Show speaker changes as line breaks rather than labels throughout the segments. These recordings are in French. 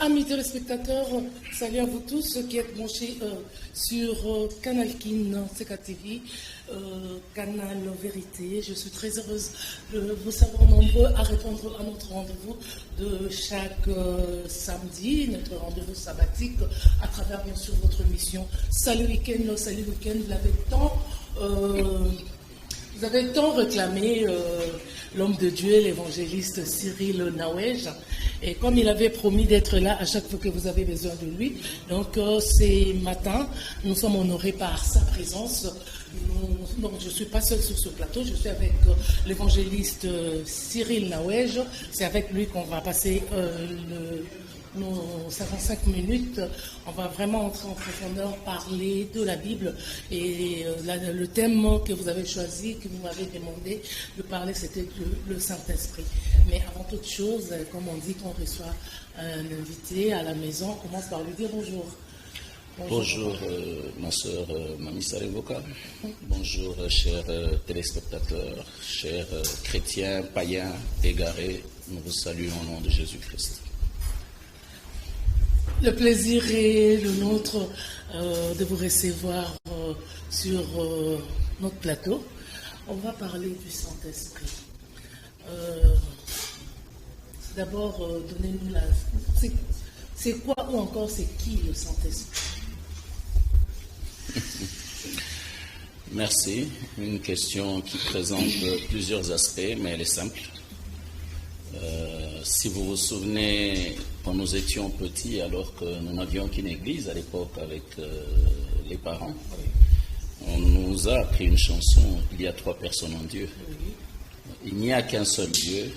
Amis téléspectateurs, salut à vous tous ceux qui êtes branchés sur Canal Kin, CKTV, Canal Vérité. Je suis très heureuse de vous savoir nombreux à répondre à notre rendez-vous de chaque samedi, notre rendez-vous sabbatique, à travers bien sûr votre émission Salut Week-end, Salut Week-end. Vous avez tant réclamé l'homme de Dieu, l'évangéliste Cyril Nawej. Et comme il avait promis d'être là à chaque fois que vous avez besoin de lui, donc ces matins, nous sommes honorés par sa présence. Donc je ne suis pas seule sur ce plateau, je suis avec l'évangéliste Cyril Nawej. C'est avec lui qu'on va passer nos 55 minutes. On va vraiment entrer en profondeur, parler de la Bible. Et le thème que vous avez choisi, que vous m'avez demandé de parler, c'était le Saint-Esprit. Mais avant toute chose, comme on dit qu'on reçoit un invité à la maison, on commence par lui dire bonjour.
Bonjour, ma soeur Mami Sarevoka. Bonjour, chers téléspectateurs, chers chrétiens, païens, égarés. Nous vous saluons au nom de Jésus-Christ.
Le plaisir est le nôtre de vous recevoir sur notre plateau. On va parler du Saint-Esprit. D'abord, donnez-nous la... C'est quoi ou encore c'est qui le Saint-Esprit?
Merci. Une question qui présente plusieurs aspects, mais elle est simple. Si vous vous souvenez, quand nous étions petits, alors que nous n'avions qu'une église à l'époque avec les parents, on nous a appris une chanson, il y a trois personnes en Dieu. Il n'y a qu'un seul Dieu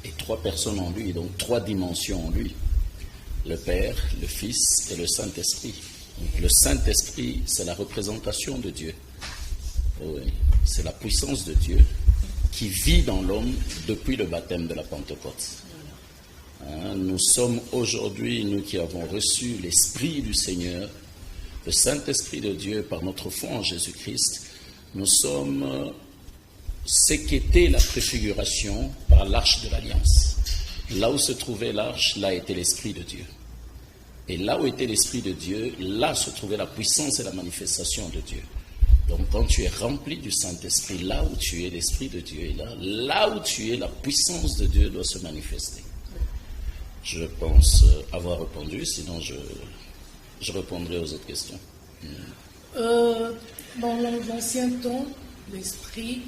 et trois personnes en lui, donc trois dimensions en lui. Le Père, le Fils et le Saint-Esprit. Donc, le Saint-Esprit, c'est la représentation de Dieu. Oui, c'est la puissance de Dieu qui vit dans l'homme depuis le baptême de la Pentecôte. Nous sommes aujourd'hui, nous qui avons reçu l'Esprit du Seigneur, le Saint-Esprit de Dieu par notre foi en Jésus-Christ, nous sommes ce qu'était la préfiguration par l'arche de l'Alliance. Là où se trouvait l'arche, là était l'Esprit de Dieu. Et là où était l'Esprit de Dieu, là se trouvait la puissance et la manifestation de Dieu. Donc quand tu es rempli du Saint-Esprit, là où tu es, l'Esprit de Dieu est là. Là où tu es, la puissance de Dieu doit se manifester. Je pense avoir répondu, sinon je répondrai aux autres questions.
Dans l'ancien temps, l'Esprit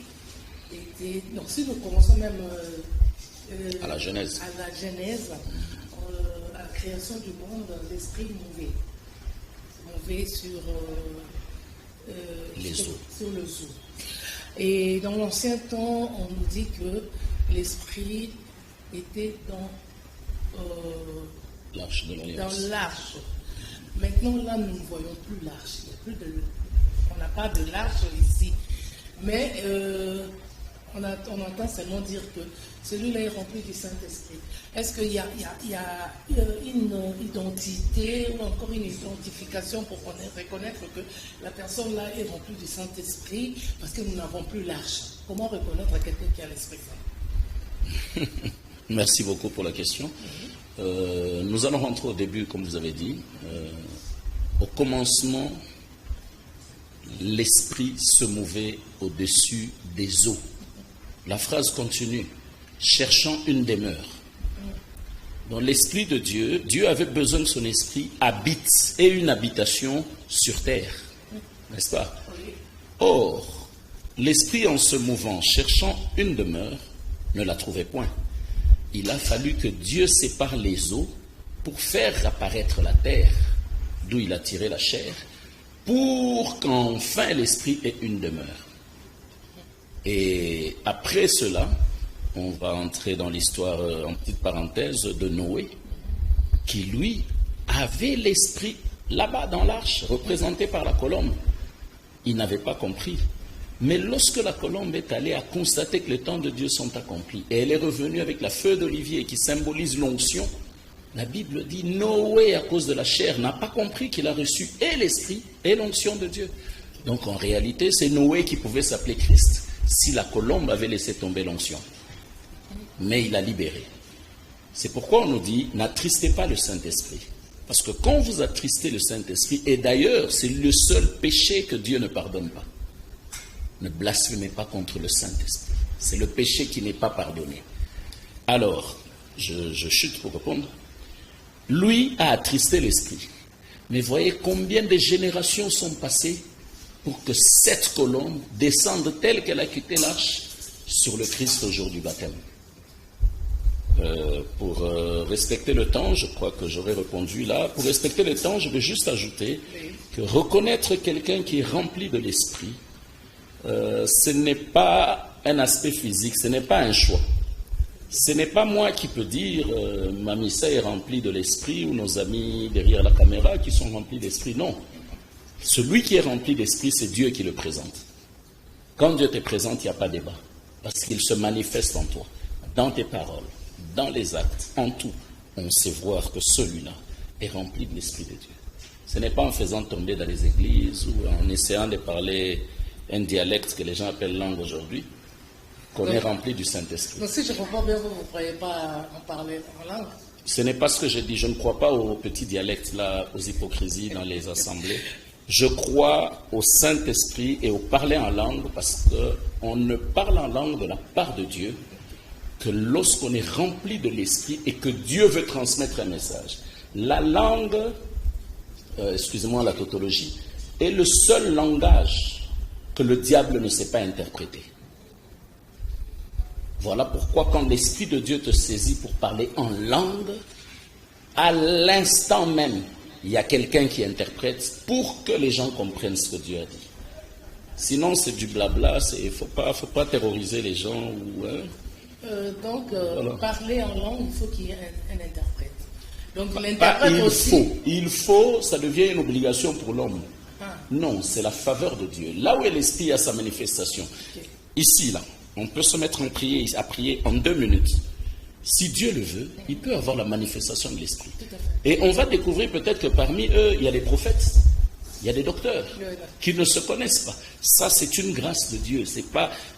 était... Donc si nous commençons même
à la Genèse,
à la création du monde, l'Esprit mouvait sur
les eaux.
Sur les eaux. Et dans l'ancien temps, on nous dit que l'Esprit était dans
l'arche de l'Alliance.
Dans l'arche. Maintenant, là, nous ne voyons plus l'arche. On n'a pas de l'arche ici. Mais on entend seulement dire que celui-là est rempli du Saint-Esprit. Est-ce qu'il y a une identité ou encore une identification pour reconnaître que la personne-là est remplie du Saint-Esprit parce que nous n'avons plus l'arche? Comment reconnaître quelqu'un qui a l'Esprit Saint?
Merci beaucoup pour la question. Nous allons rentrer au début, comme vous avez dit. Au commencement, l'Esprit se mouvait au-dessus des eaux. La phrase continue, cherchant une demeure. Dans l'Esprit de Dieu, Dieu avait besoin que son Esprit habite et une habitation sur terre. N'est-ce pas? Or, l'Esprit en se mouvant, cherchant une demeure, ne la trouvait point. Il a fallu que Dieu sépare les eaux pour faire apparaître la terre, d'où il a tiré la chair, pour qu'enfin l'Esprit ait une demeure. Et après cela, on va entrer dans l'histoire, en petite parenthèse, de Noé, qui lui avait l'Esprit là-bas dans l'arche, représenté par la colombe. Il n'avait pas compris. Mais lorsque la colombe est allée à constater que les temps de Dieu sont accomplis, et elle est revenue avec la feuille d'olivier qui symbolise l'onction, la Bible dit Noé, à cause de la chair, n'a pas compris qu'il a reçu et l'Esprit et l'onction de Dieu. Donc en réalité, c'est Noé qui pouvait s'appeler Christ si la colombe avait laissé tomber l'onction. Mais il a libéré. C'est pourquoi on nous dit, n'attristez pas le Saint-Esprit. Parce que quand vous attristez le Saint-Esprit, et d'ailleurs, c'est le seul péché que Dieu ne pardonne pas. Ne blasphémez pas contre le Saint-Esprit. C'est le péché qui n'est pas pardonné. Alors, je chute pour répondre. Lui a attristé l'Esprit. Mais voyez combien de générations sont passées pour que cette colombe descende telle qu'elle a quitté l'arche sur le Christ au jour du baptême. Pour respecter le temps, je crois que j'aurais répondu là. Pour respecter le temps, je vais juste ajouter que reconnaître quelqu'un qui est rempli de l'Esprit, ce n'est pas un aspect physique, ce n'est pas un choix. Ce n'est pas moi qui peux dire Mamissa est rempli de l'Esprit ou nos amis derrière la caméra qui sont remplis d'Esprit. Non. Celui qui est rempli d'Esprit, c'est Dieu qui le présente. Quand Dieu te présente, il n'y a pas de débat. Parce qu'il se manifeste en toi, dans tes paroles, dans les actes, en tout. On sait voir que celui-là est rempli de l'Esprit de Dieu. Ce n'est pas en faisant tomber dans les églises ou en essayant de parler un dialecte que les gens appellent langue aujourd'hui qu'on est rempli du Saint-Esprit.
Donc si je comprends bien, vous ne croyez pas en parler en langue?
Ce n'est pas ce que je dis. Je ne crois pas aux petits dialectes, là, aux hypocrisies dans les assemblées. Je crois au Saint-Esprit et au parler en langue parce qu'on ne parle en langue de la part de Dieu que lorsqu'on est rempli de l'Esprit et que Dieu veut transmettre un message. La langue, excusez-moi la tautologie, est le seul langage que le diable ne sait pas interpréter. Voilà pourquoi quand l'Esprit de Dieu te saisit pour parler en langue, à l'instant même, il y a quelqu'un qui interprète pour que les gens comprennent ce que Dieu a dit. Sinon, c'est du blabla, il ne faut pas terroriser les gens. Voilà.
Parler en langue, il faut qu'il y ait un interprète. Donc l'interprète aussi...
Il faut, ça devient une obligation pour l'homme. Non, c'est la faveur de Dieu. Là où est l'Esprit à sa manifestation. Okay. Ici, là, on peut se mettre à prier en 2 minutes. Si Dieu le veut, il peut avoir la manifestation de l'Esprit. Et on va découvrir peut-être que parmi eux, il y a des prophètes, il y a des docteurs qui ne se connaissent pas. Ça, c'est une grâce de Dieu.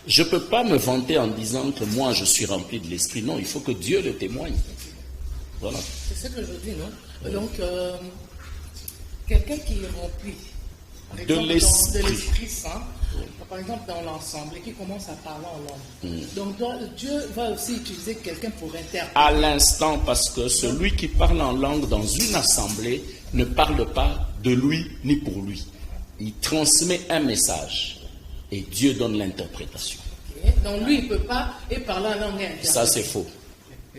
Je ne peux pas me vanter en disant que moi, je suis rempli de l'Esprit. Non, il faut que Dieu le témoigne. Voilà.
C'est ce que je dis, non? Oui. Donc, quelqu'un qui est rempli de l'Esprit Saint, par exemple dans l'ensemble, et qui commence à parler en langue. Donc Dieu va aussi utiliser quelqu'un pour interpréter.
À l'instant, parce que celui qui parle en langue dans une assemblée ne parle pas de lui ni pour lui. Il transmet un message et Dieu donne l'interprétation.
Okay. Donc lui, il ne peut pas parler en langue interprétée.
Ça, c'est faux.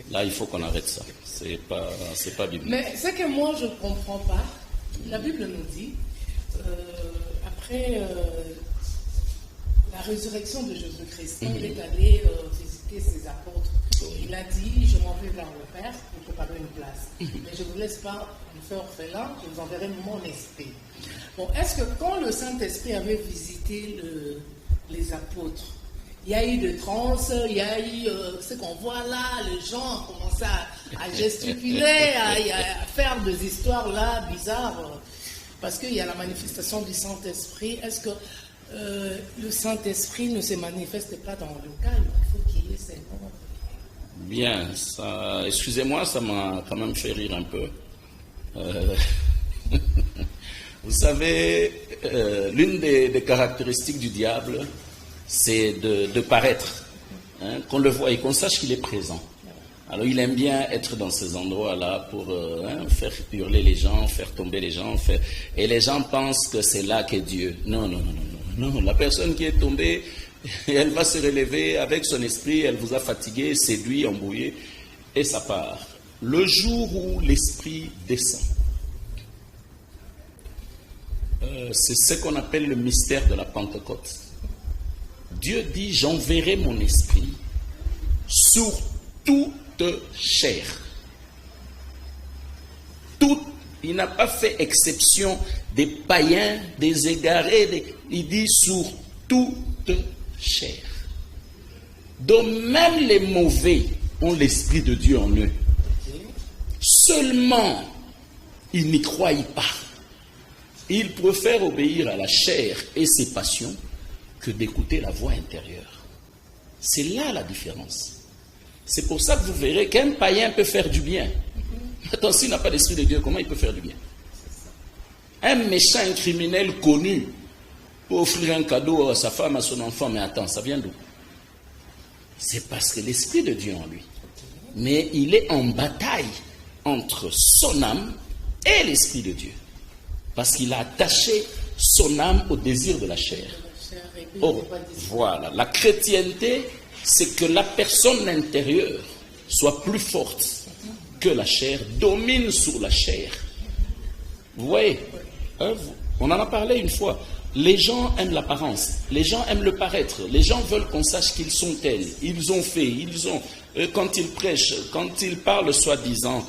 Là, il faut qu'on arrête ça. C'est pas biblique.
Mais ce que moi, je ne comprends pas, la Bible nous dit, après la résurrection de Jésus-Christ, quand il est allé visiter ses apôtres, il a dit, je m'en vais vers le Père pour préparer une place. Mais je ne vous laisse pas me faire orphelin, je vous enverrai mon esprit. Bon, est-ce que quand le Saint-Esprit avait visité les apôtres, il y a eu de transe, il y a eu ce qu'on voit là, les gens ont commencé à gesticuler, à faire des histoires là bizarres, parce qu'il y a la manifestation du Saint-Esprit. Est-ce que le Saint-Esprit ne se manifeste pas dans le calme? Il faut qu'il y ait ces mots.
Bien, ça, excusez-moi, ça m'a quand même fait rire un peu. Vous savez, l'une des caractéristiques du diable, c'est de paraître, qu'on le voie et qu'on sache qu'il est présent. Alors il aime bien être dans ces endroits-là pour faire hurler les gens, faire tomber les gens, et les gens pensent que c'est là qu'est Dieu. Non, non, non, non, non. La personne qui est tombée, elle va se relever avec son esprit, elle vous a fatigué, séduit, embrouillé, et ça part. Le jour où l'esprit descend, c'est ce qu'on appelle le mystère de la Pentecôte. Dieu dit, j'enverrai mon esprit sur toute chair. Il n'a pas fait exception des païens, des égarés, il dit sur toute chair. Donc même les mauvais ont l'esprit de Dieu en eux. Seulement, ils n'y croient pas. Ils préfèrent obéir à la chair et ses passions que d'écouter la voix intérieure. C'est là la différence. C'est pour ça que vous verrez qu'un païen peut faire du bien. Attends, s'il n'a pas l'Esprit de Dieu, comment il peut faire du bien? Un méchant, un criminel connu pour offrir un cadeau à sa femme, à son enfant, mais attends, ça vient d'où? C'est parce que l'Esprit de Dieu en lui. Mais il est en bataille entre son âme et l'Esprit de Dieu. Parce qu'il a attaché son âme au désir de la chair. Oh, voilà. La chrétienté, c'est que la personne intérieure soit plus forte que la chair, domine sur la chair. Vous voyez, hein, on en a parlé une fois. Les gens aiment l'apparence, les gens aiment le paraître, les gens veulent qu'on sache qu'ils sont tels, ils ont fait, ils ont... Quand ils prêchent, quand ils parlent soi-disant,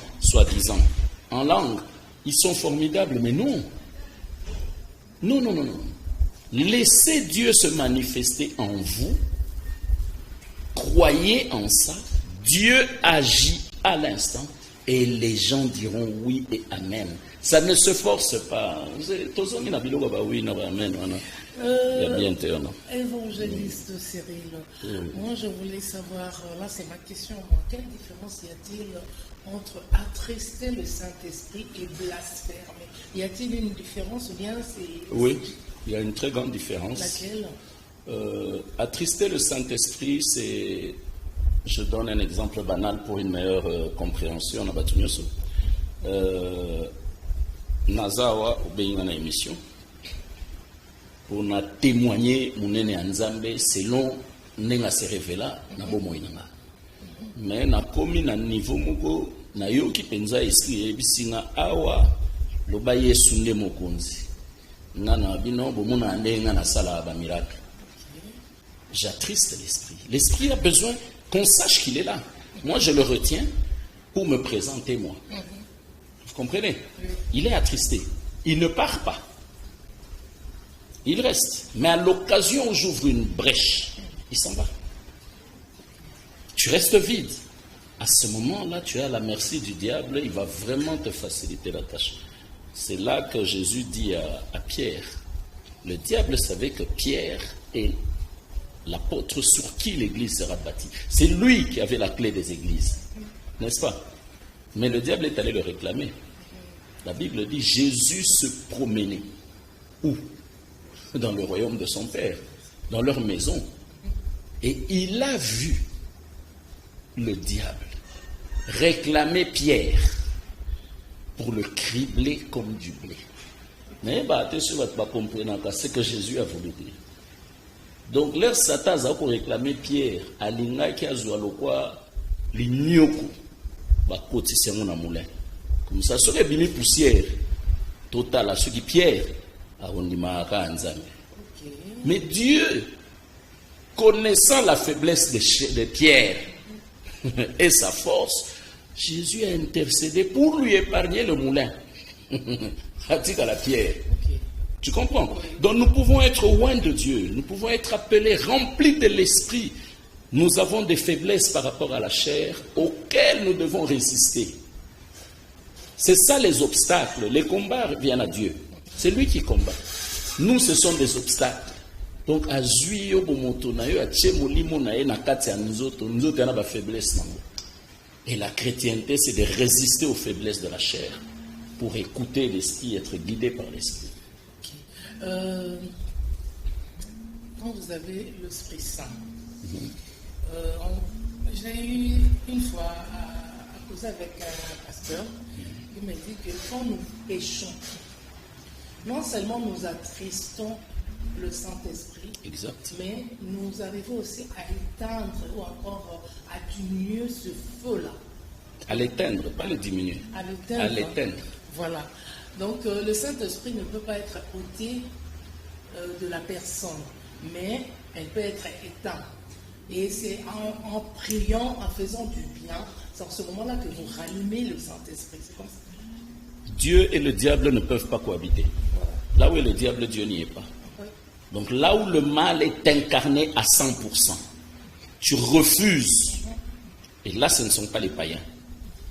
en langue, ils sont formidables, mais non. Non. Laissez Dieu se manifester en vous, croyez en ça, Dieu agit à l'instant, et les gens diront oui et amen. Ça ne se force pas.
Évangéliste Cyril, moi je voulais savoir, là c'est ma question, quelle différence y a-t-il entre attrister le Saint-Esprit et blasphémer? Y a-t-il une différence ou bien c'est...
Oui, il y a une très grande différence.
Laquelle?
Attrister le Saint-Esprit, c'est... Je donne un exemple banal pour une meilleure compréhension. Nazawa obéir na émission pour na témoigner munene anzambe selon nenga se révéla na bomo inanga. Mais na komi na niveau moko na yoki penza esprit ebisinga awa loba Yesu nde mokonzi. Ngana bino bomona ndenga na sala ba miracle. J'attriste l'esprit. L'esprit a besoin qu'on sache qu'il est là. Moi, je le retiens pour me présenter, moi. Vous comprenez? Il est attristé. Il ne part pas. Il reste. Mais à l'occasion où j'ouvre une brèche, il s'en va. Tu restes vide. À ce moment-là, tu es à la merci du diable. Il va vraiment te faciliter la tâche. C'est là que Jésus dit à Pierre. Le diable savait que Pierre est l'apôtre sur qui l'église sera bâtie. C'est lui qui avait la clé des églises. N'est-ce pas? Mais le diable est allé le réclamer. La Bible dit Jésus se promenait. Où? Dans le royaume de son Père, dans leur maison. Et il a vu le diable réclamer Pierre pour le cribler comme du blé. Mais c'est que Jésus a voulu dire. Donc, leur Satan a réclamé Pierre à l'Inga qui a joué le l'ignoku. Comme ça, serait bien poussière totale à ceux qui Pierre a rendu mais Dieu, connaissant la faiblesse de Pierre et sa force, Jésus a intercédé pour lui épargner le moulin. À la pierre. Tu comprends? Donc nous pouvons être loin de Dieu, nous pouvons être appelés, remplis de l'esprit. Nous avons des faiblesses par rapport à la chair auxquelles nous devons résister. C'est ça les obstacles. Les combats viennent à Dieu. C'est lui qui combat. Nous, ce sont des obstacles. Donc, à Zuyo, Bomotonayo, à Tchemolimo, na Kati, à nous autres, on a des faiblesses. Et la chrétienté, c'est de résister aux faiblesses de la chair pour écouter l'esprit, être guidé par l'esprit.
Quand vous avez l'Esprit Saint, j'ai eu une fois à causer avec un pasteur, il m'a dit que quand nous péchons, non seulement nous attristons le Saint-Esprit,
exact,
mais nous arrivons aussi à éteindre ou encore à diminuer ce feu-là.
À l'éteindre, pas le diminuer.
À l'éteindre. Voilà. Donc le Saint-Esprit ne peut pas être ôté de la personne, mais elle peut être éteinte. Et c'est en priant, en faisant du bien, c'est en ce moment-là que vous rallumez le Saint-Esprit. C'est comme ça.
Dieu et le diable ne peuvent pas cohabiter. Voilà. Là où est le diable, Dieu n'y est pas. Oui. Donc là où le mal est incarné à 100%, tu refuses. Et là, ce ne sont pas les païens.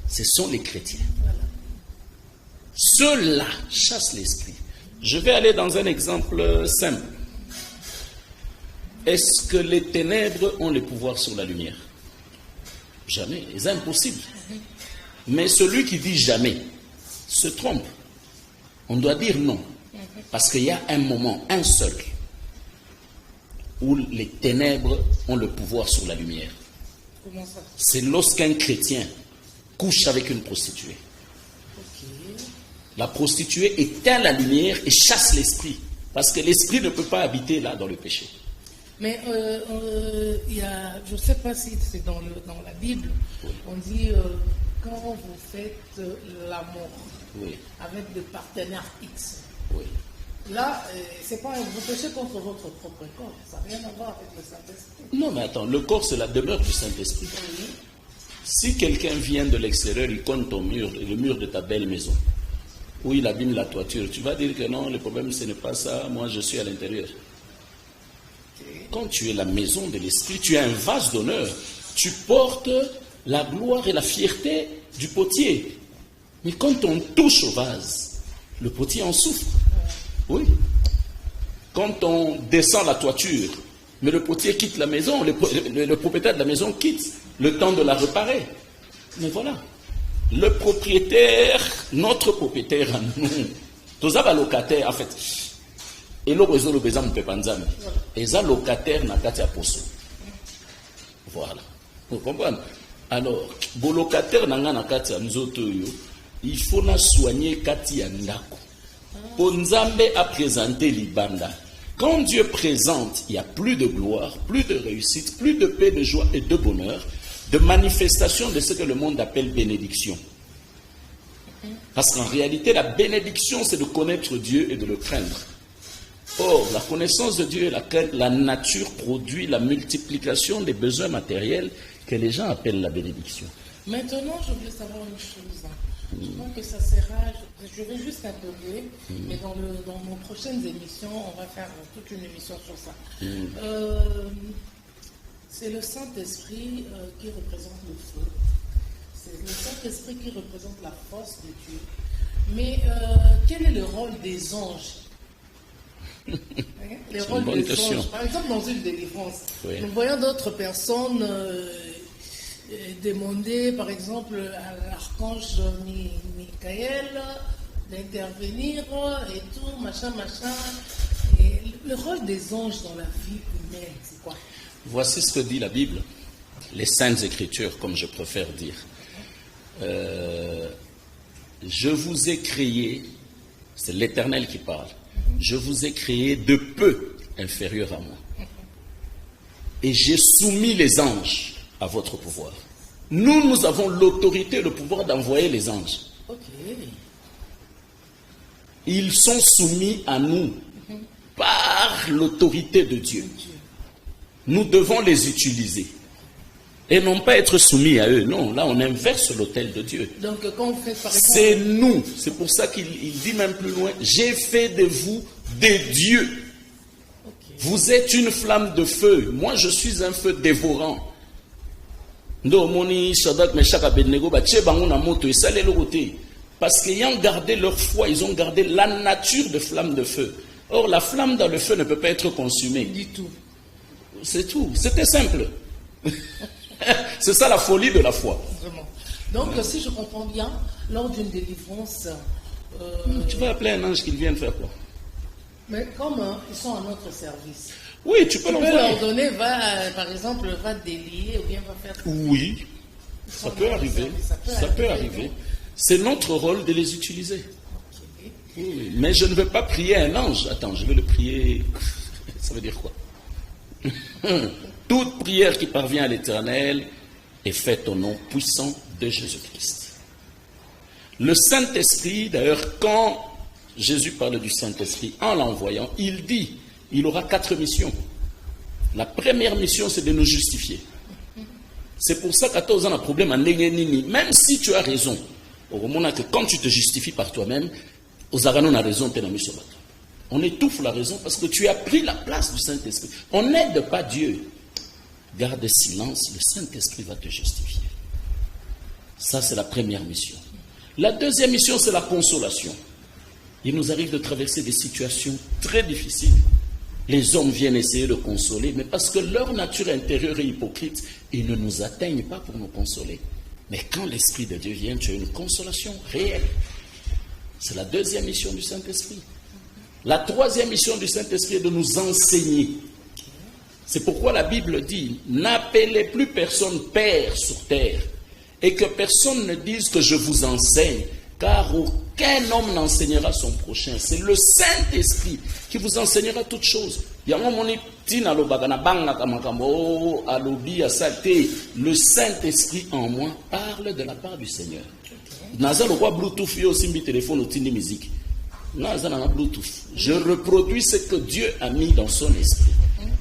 Ce sont les chrétiens. Voilà. Ceux-là chassent l'esprit. Je vais aller dans un exemple simple. Est-ce que les ténèbres ont le pouvoir sur la lumière? Jamais. C'est impossible. Mais celui qui dit jamais se trompe. On doit dire non. Parce qu'il y a un moment, un seul, où les ténèbres ont le pouvoir sur la lumière.
Comment ça?
C'est lorsqu'un chrétien couche avec une prostituée.
Ok.
La prostituée éteint la lumière et chasse l'esprit. Parce que l'esprit ne peut pas habiter là dans le péché.
Mais il y a, je ne sais pas si c'est dans la Bible,
Oui.
on dit quand vous faites l'amour
Oui,
avec le partenaire X,
oui.
là, c'est pas vous péchez contre votre propre corps, ça n'a rien à voir avec le Saint-Esprit.
Non, mais attends, le corps, c'est la demeure du Saint-Esprit.
Oui.
Si quelqu'un vient de l'extérieur, il compte ton mur, le mur de ta belle maison, où il abîme la toiture, tu vas dire que non, le problème, ce n'est pas ça, moi je suis à l'intérieur. Quand tu es la maison de l'Esprit, tu es un vase d'honneur. Tu portes la gloire et la fierté du potier. Mais quand on touche au vase, le potier en souffre. Oui. Quand on descend la toiture, mais le potier quitte la maison, le propriétaire de la maison quitte le temps de la réparer. Mais voilà. Le propriétaire, notre propriétaire à nous, tous les locataires, en fait, et le réseau, le besoin de Pepanzami, et les locataires n'a qu'à poso. Voilà. Vous comprenez? Alors, vos locataires n'a qu'à il faut soigner Kati Andako. Ponzambe a présenté l'Ibanda. Quand Dieu présente, il y a plus de gloire, plus de réussite, plus de paix, de joie et de bonheur, de manifestation de ce que le monde appelle bénédiction. Parce qu'en réalité, la bénédiction, c'est de connaître Dieu et de le craindre. Or, la connaissance de Dieu est laquelle la nature produit la multiplication des besoins matériels que les gens appellent la bénédiction.
Maintenant, je voulais savoir une chose. Je crois que ça sera, je vais juste interroger, mais dans nos prochaines émissions, on va faire toute une émission sur ça. C'est le Saint-Esprit qui représente le feu. C'est le Saint-Esprit qui représente la force de Dieu. Mais quel est le rôle des anges? Les rôles des anges. Par exemple, dans une délivrance, oui. Nous voyons d'autres personnes demander, par exemple, à l'archange Michael d'intervenir et tout, machin. Et le rôle des anges dans la vie humaine, c'est quoi?
Voici ce que dit la Bible, les Saintes Écritures, comme je préfère dire. Je vous ai créé, c'est l'Éternel qui parle, je vous ai créé de peu inférieur à moi. Et j'ai soumis les anges à votre pouvoir. Nous avons l'autorité, le pouvoir d'envoyer les anges.
Okay.
Ils sont soumis à nous par l'autorité de Dieu. Nous devons les utiliser. Et non pas être soumis à eux. Non, là on inverse l'autel de Dieu.
Donc quand vous faites par exemple...
C'est nous. C'est pour ça qu'il dit même plus loin, j'ai fait de vous des dieux. Okay. Vous êtes une flamme de feu. Moi je suis un feu dévorant. Parce qu'ayant gardé leur foi, ils ont gardé la nature de flamme de feu. Or la flamme dans le feu ne peut pas être consumée.
Du tout.
C'est tout. C'était simple. C'est ça la folie de la foi.
Vraiment. Donc, si je comprends bien, lors d'une délivrance...
tu vas appeler un ange qui vienne faire quoi?
Mais comme ils sont à notre service.
Oui, tu peux
leur donner, par exemple, va délier ou bien va faire...
Oui, ça peut arriver. Ça peut arriver. C'est notre rôle de les utiliser. Okay. Oui, mais je ne vais pas prier un ange. Attends, je vais le prier... Ça veut dire quoi? Toute prière qui parvient à l'Éternel est faite au nom puissant de Jésus-Christ. Le Saint-Esprit, d'ailleurs, quand Jésus parle du Saint-Esprit, en l'envoyant, il dit, il aura 4 missions. La première mission, c'est de nous justifier. C'est pour ça qu'à toi, on a un problème à Nengenini. Même si tu as raison, au moment que quand tu te justifies par toi-même, aux Aranon a raison, tu es dans mission. On étouffe la raison parce que tu as pris la place du Saint-Esprit. On n'aide pas Dieu. Garde silence, le Saint-Esprit va te justifier. Ça, c'est la première mission. La deuxième mission, c'est la consolation. Il nous arrive de traverser des situations très difficiles. Les hommes viennent essayer de consoler, mais parce que leur nature intérieure est hypocrite, ils ne nous atteignent pas pour nous consoler. Mais quand l'Esprit de Dieu vient, tu as une consolation réelle. C'est la deuxième mission du Saint-Esprit. La troisième mission du Saint-Esprit est de nous enseigner. C'est pourquoi la Bible dit, n'appelez plus personne Père sur terre, et que personne ne dise que je vous enseigne, car aucun homme n'enseignera son prochain. C'est le Saint-Esprit qui vous enseignera toutes choses. Le Saint-Esprit en moi parle de la part du Seigneur. Je reproduis ce que Dieu a mis dans son esprit.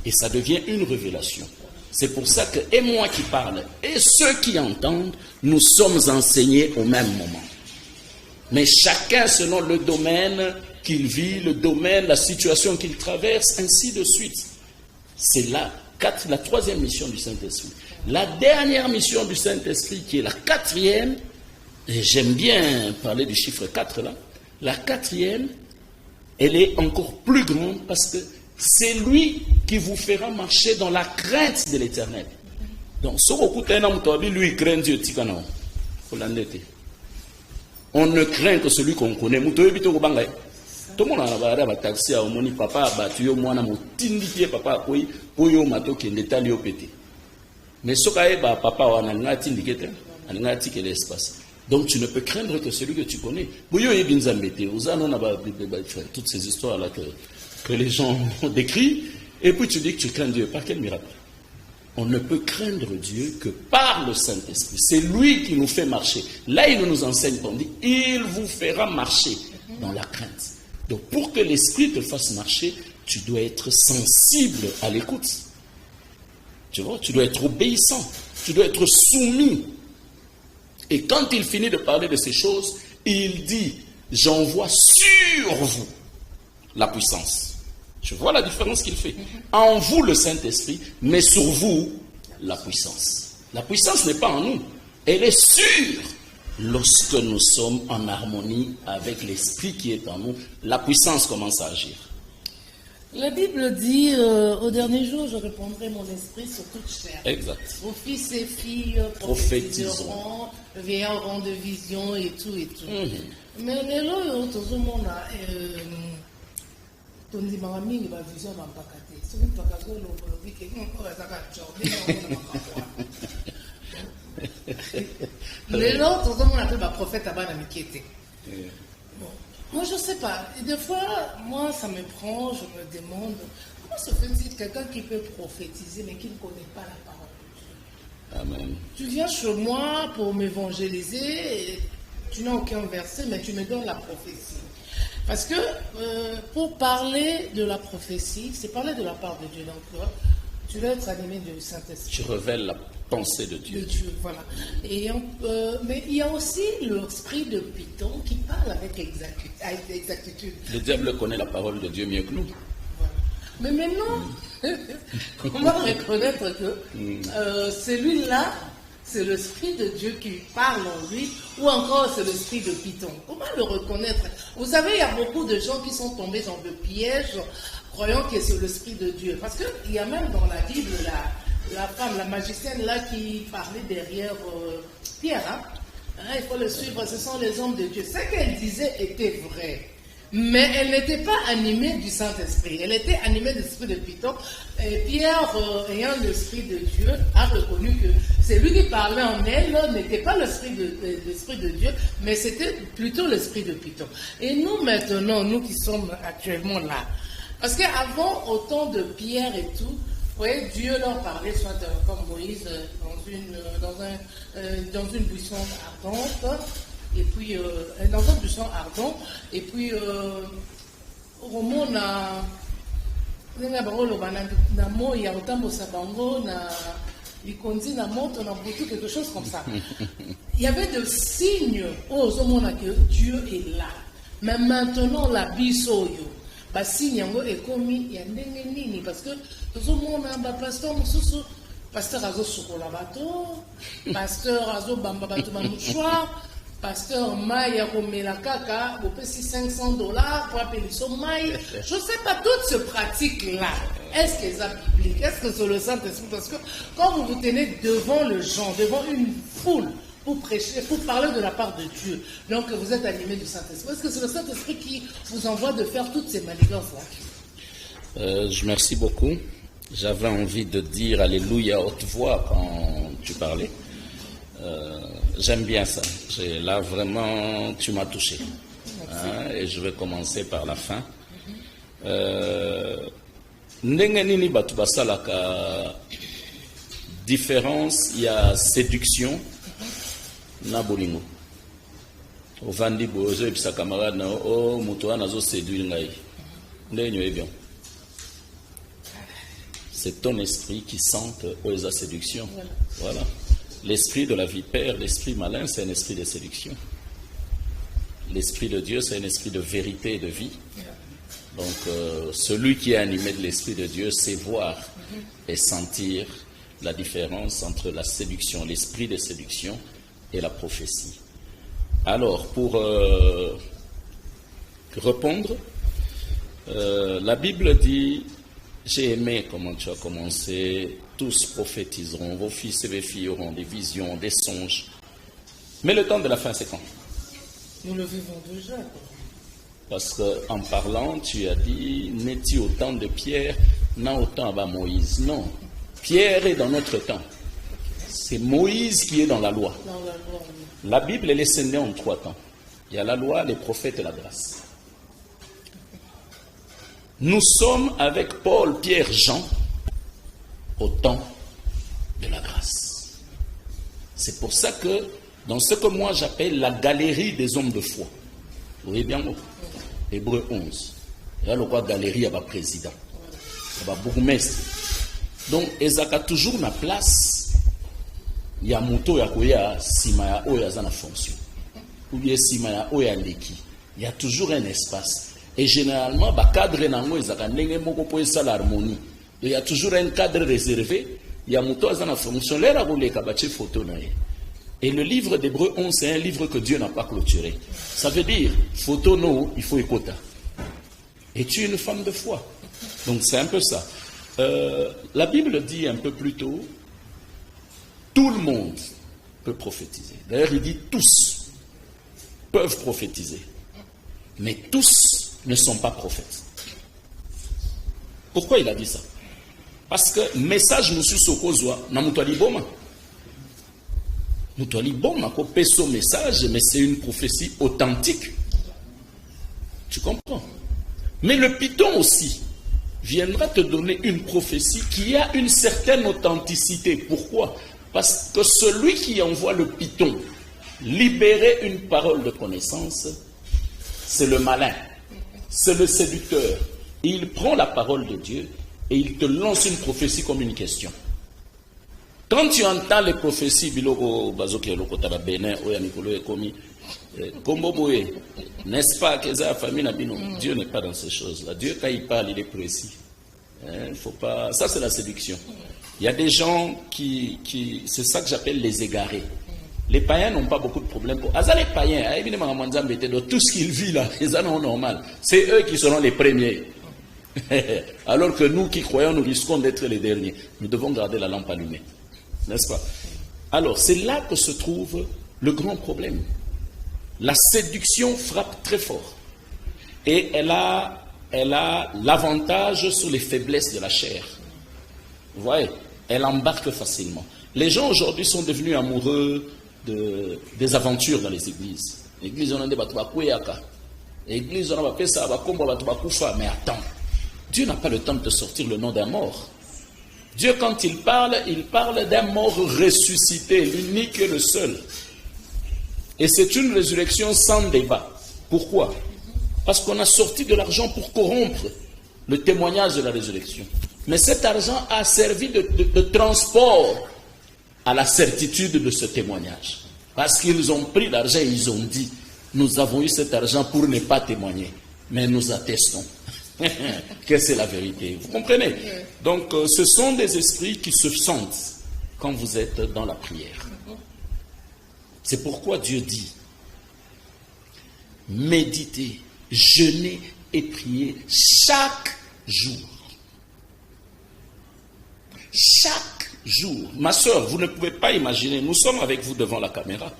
Et ça devient une révélation. C'est pour ça que, et moi qui parle, et ceux qui entendent, nous sommes enseignés au même moment. Mais chacun selon le domaine qu'il vit, le domaine, la situation qu'il traverse, ainsi de suite. C'est la troisième mission du Saint-Esprit. La dernière mission du Saint-Esprit, qui est la quatrième, et j'aime bien parler du chiffre 4 là, la quatrième, elle est encore plus grande parce que c'est lui qui vous fera marcher dans la crainte de l'Éternel. Donc, lui craint Dieu, on ne craint que celui qu'on connaît. Tout le monde a un taxi à Omoni, papa a battu, moi, papa, mais ce papa a l'espace. Donc tu ne peux craindre que celui que tu connais. Toutes ces histoires-là que les gens décrivent, et puis tu dis que tu crains Dieu. Par quel miracle? On ne peut craindre Dieu que par le Saint-Esprit. C'est lui qui nous fait marcher. Là, il nous enseigne, on dit, il vous fera marcher dans la crainte. Donc pour que l'Esprit te fasse marcher, tu dois être sensible à l'écoute. Tu vois, tu dois être obéissant. Tu dois être soumis. Et quand il finit de parler de ces choses, il dit, j'envoie sur vous la puissance. Tu vois la différence qu'il fait. En vous le Saint-Esprit, mais sur vous la puissance. La puissance n'est pas en nous. Elle est sûre. Lorsque nous sommes en harmonie avec l'Esprit qui est en nous, la puissance commence à agir.
La Bible dit, au dernier jour, je répandrai mon esprit sur toute chair.
Exact.
Vos fils et filles prophétiseront, le vieillard auront de visions et tout et tout. Mais les lois, tout le monde a ton dimanche, ma vision va pas cater. C'est une fois que l'on dit que les lois, tout le monde appelle ma prophète à Bana Mikete. Moi, je ne sais pas. Et des fois, moi, ça me prend, je me demande, comment se fait-il quelqu'un qui peut prophétiser, mais qui ne connaît pas la parole de Dieu?
Amen.
Tu viens chez moi pour m'évangéliser, tu n'as aucun verset, mais tu me donnes la prophétie. Parce que pour parler de la prophétie, c'est parler de la part de Dieu. Donc, tu dois être animé du Saint-Esprit.
Tu révèles la pensée de Dieu.
De Dieu, voilà. Et mais il y a aussi l'esprit de Python qui parle avec exactitude.
Le diable connaît la parole de Dieu mieux que nous.
Voilà. Mais maintenant, comment reconnaître que celui-là, c'est l'esprit de Dieu qui parle en lui, ou encore c'est l'esprit de Python? Comment le reconnaître? Vous savez, il y a beaucoup de gens qui sont tombés dans le piège, croyant que c'est l'esprit de Dieu. Parce qu'il y a même dans la Bible la femme, la magicienne là qui parlait derrière Pierre. Il faut le suivre, ce sont les hommes de Dieu. Ce qu'elle disait était vrai. Mais elle n'était pas animée du Saint-Esprit. Elle était animée de l'esprit de Python. Et Pierre, ayant l'esprit de Dieu, a reconnu que celui qui parlait en elle n'était pas l'esprit de Dieu, mais c'était plutôt l'esprit de Python. Et nous maintenant, nous qui sommes actuellement là, parce qu'avant, au temps de Pierre et tout, vous voyez, Dieu leur parlait, soit comme Moïse, dans une buisson ardente, et puis, dans un buisson ardent, et puis, Romo na quelque chose comme ça. Il y avait des signes aux hommes que Dieu est là. Mais maintenant, la bisoyo. Basi nyango ekomi ya ndenge nini parce que tozomona ba pasteur mususu pasteur azo sukola bato pasteur azo bamba bato ba mouchoir pasteur Maya Komela Kaka, vous payez $500 pour appeler son Maï. Je ne sais pas, toute ce pratique-là, est-ce que c'est biblique? Est-ce que c'est le Saint-Esprit? Parce que quand vous vous tenez devant le gens, devant une foule, pour prêcher, pour parler de la part de Dieu, donc vous êtes animé du Saint-Esprit, est-ce que c'est le Saint-Esprit qui vous envoie de faire toutes ces manigances-là?
Je remercie beaucoup. J'avais envie de dire Alléluia à haute voix quand tu parlais. J'aime bien ça. Là, vraiment, tu m'as touché. Hein, et je vais commencer par la fin. Ndenge nini batu basalaka différence, il y a séduction na bolingo. Ovandi bozo et sa camarade na o muto wana zo séduire ngai. Ndenge bien. C'est ton esprit qui sent aux séduction. Voilà. L'esprit de la vipère, l'esprit malin, c'est un esprit de séduction. L'esprit de Dieu, c'est un esprit de vérité et de vie. Donc, celui qui est animé de l'esprit de Dieu sait voir et sentir la différence entre la séduction, l'esprit de séduction et la prophétie. Alors, pour répondre, la Bible dit, j'ai aimé comment tu as commencé, tous prophétiseront, vos fils et vos filles auront des visions, des songes. Mais le temps de la fin, c'est quand?
Nous le vivons déjà.
Parce qu'en parlant, tu as dit, n'est-il au temps de Pierre, non au temps à Moïse? Non, Pierre est dans notre temps. C'est Moïse qui est dans la loi.
Dans la loi, oui.
La Bible, elle est scindée en 3 temps. Il y a la loi, les prophètes et la grâce. Nous sommes avec Paul, Pierre, Jean au temps de la grâce. C'est pour ça que dans ce que moi j'appelle la galerie des hommes de foi. Vous voyez bien, Hébreu 11. Il y a le quoi galerie à ma président, à ma bourgmestre. Donc, Ezaka toujours na place. Il y a moto ya koya simaya oya za na fonction. Ou bien simaya oya leki. Il y a toujours un espace. Et généralement, le cadre nango ezaka ndenge moko po esala harmonie. Il y a toujours un cadre réservé. Il y a moto za na fonction. Lera koleka bache photo na ye. Et le livre d'Hébreu 11, c'est un livre que Dieu n'a pas clôturé. Ça veut dire, photo no, il faut écouter. Et tu es une femme de foi. Donc c'est un peu ça. La Bible dit un peu plus tôt, tout le monde peut prophétiser. D'ailleurs, il dit tous peuvent prophétiser. Mais tous ne sont pas prophètes. Pourquoi il a dit ça? Parce que message nous sokozwa na mutali boma. Mutali boma ko peso message, mais c'est une prophétie authentique. Tu comprends? Mais le python aussi viendra te donner une prophétie qui a une certaine authenticité. Pourquoi? Parce que celui qui envoie le python libérer une parole de connaissance, c'est le malin, c'est le séducteur. Il prend la parole de Dieu et il te lance une prophétie comme une question. Quand tu entends les prophéties, n'est-ce pas que ça, famille Dieu n'est pas dans ces choses-là. Dieu, quand il parle, il est précis. Faut pas... Ça, c'est la séduction. Il y a des gens qui c'est ça que j'appelle les égarés. Les païens n'ont pas beaucoup de problèmes. Les païens, évidemment, tout ce qu'ils vivent là, c'est normal. C'est eux qui seront les premiers. Alors que nous qui croyons, nous risquons d'être les derniers. Nous devons garder la lampe allumée. N'est-ce pas? Alors, c'est là que se trouve le grand problème. La séduction frappe très fort. Et elle a l'avantage sur les faiblesses de la chair. Vous voyez? Elle embarque facilement. Les gens aujourd'hui sont devenus amoureux des aventures dans les églises. L'église, on a des batouakouyaka. L'église, on a fait ça, mais attends. Dieu n'a pas le temps de te sortir le nom d'un mort. Dieu, quand il parle d'un mort ressuscité, l'unique et le seul. Et c'est une résurrection sans débat. Pourquoi? Parce qu'on a sorti de l'argent pour corrompre le témoignage de la résurrection. Mais cet argent a servi de transport à la certitude de ce témoignage. Parce qu'ils ont pris l'argent et ils ont dit, nous avons eu cet argent pour ne pas témoigner. Mais nous attestons que c'est la vérité. Vous comprenez? Donc, ce sont des esprits qui se sentent quand vous êtes dans la prière. C'est pourquoi Dieu dit, méditer, jeûner et prier chaque jour. Chaque jour. Ma soeur, vous ne pouvez pas imaginer, nous sommes avec vous devant la caméra,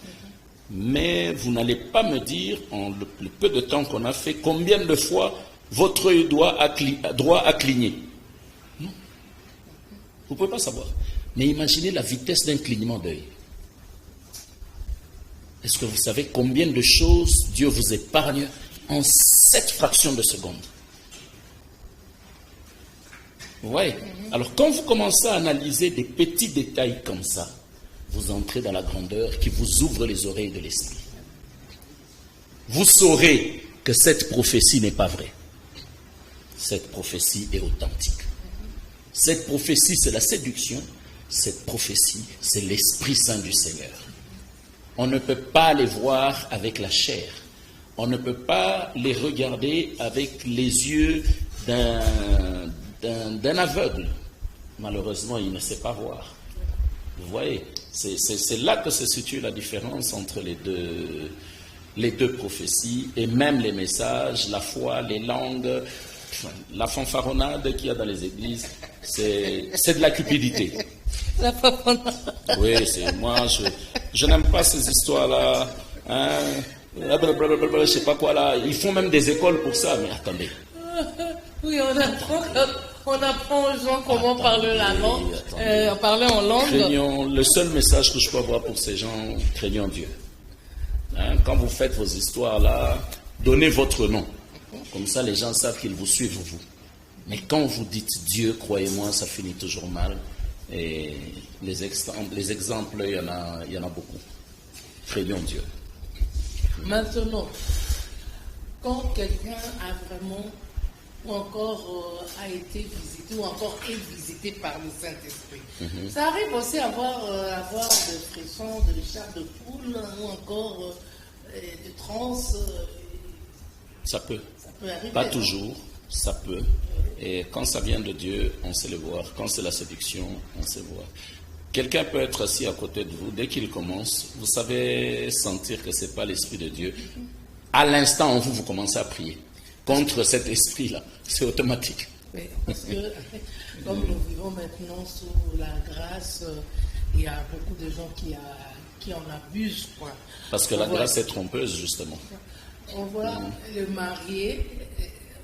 mais vous n'allez pas me dire, en le peu de temps qu'on a fait, combien de fois votre œil droit a cligné. Non. Vous ne pouvez pas savoir. Mais imaginez la vitesse d'un clignement d'œil. Est-ce que vous savez combien de choses Dieu vous épargne en 7 fractions de seconde? Oui. Alors quand vous commencez à analyser des petits détails comme ça, vous entrez dans la grandeur qui vous ouvre les oreilles de l'esprit. Vous saurez que cette prophétie n'est pas vraie. Cette prophétie est authentique. Cette prophétie, c'est la séduction. Cette prophétie, c'est l'Esprit Saint du Seigneur. On ne peut pas les voir avec la chair. On ne peut pas les regarder avec les yeux d'un aveugle. Malheureusement, il ne sait pas voir. Vous voyez, c'est là que se situe la différence entre les deux prophéties et même les messages, la foi, les langues, la fanfaronnade qu'il y a dans les églises, c'est de la cupidité.
La fanfaronnade.
Oui, moi, je n'aime pas ces histoires-là. Hein, je sais pas quoi là. Ils font même des écoles pour ça, mais attendez.
Oui, on apprend aux gens comment parler la langue, parler en langue.
Le seul message que je peux avoir pour ces gens, craignons Dieu. Hein, quand vous faites vos histoires là, donnez votre nom. Comme ça, les gens savent qu'ils vous suivent, vous. Mais quand vous dites Dieu, croyez-moi, ça finit toujours mal. Et les exemples, il y en a beaucoup. Craignons Dieu.
Maintenant, quand quelqu'un a vraiment, ou encore a été visité, ou encore est visité par le Saint-Esprit, ça arrive aussi à avoir de frissons, de chair de poule, ou encore de transe.
Ça peut.
Ça peut arriver.
Pas toujours, ça peut. Et quand ça vient de Dieu, on sait le voir. Quand c'est la séduction, on sait voir. Quelqu'un peut être assis à côté de vous. Dès qu'il commence, vous savez sentir que ce n'est pas l'Esprit de Dieu. À l'instant, vous commencez à prier contre cet esprit-là. C'est automatique.
Oui, parce que, comme nous vivons maintenant sous la grâce, il y a beaucoup de gens qui en abusent. Quoi.
Parce que la grâce est trompeuse, justement.
On voit le marié